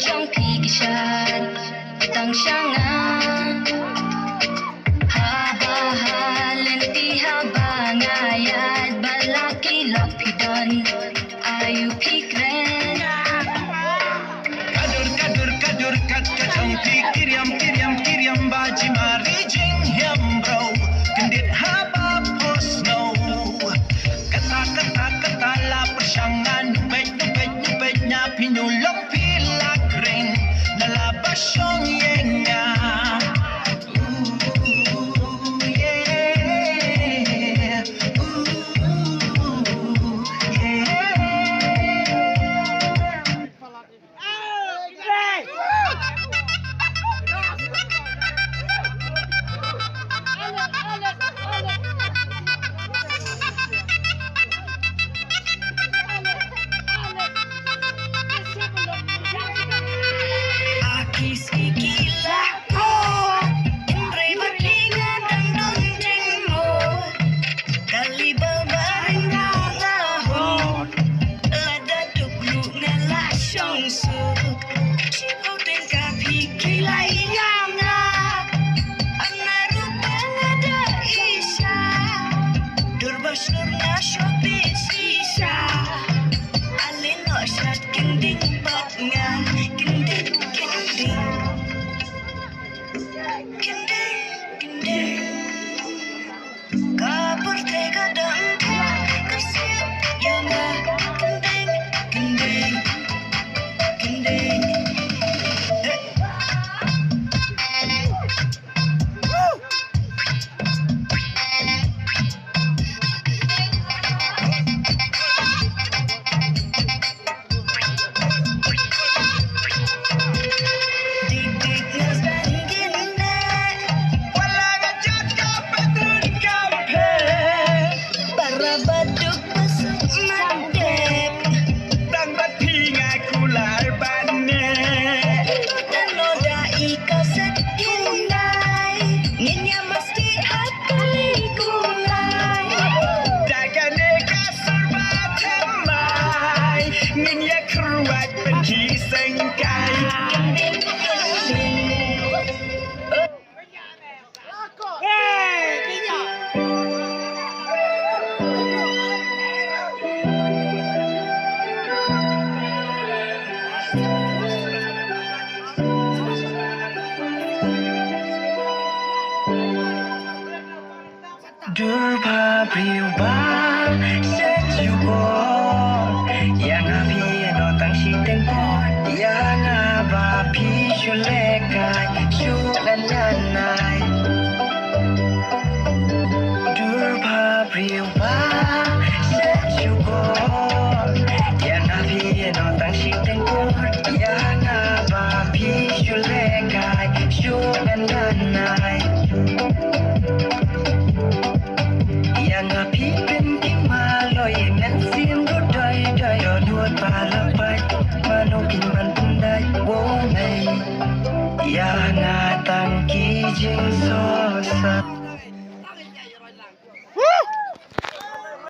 trong khi kỳ shan tang shangan haba halenti haba ngayad balaki lapidan ayu pikren kadur kat kacang kiriam baji mari jing hem bro kendit haba posno kata la persyangan nubek nya pinulong pilak ring nalabas syong yenga Durba priubah sejugo yang api no tang si tempo yang abapi suleka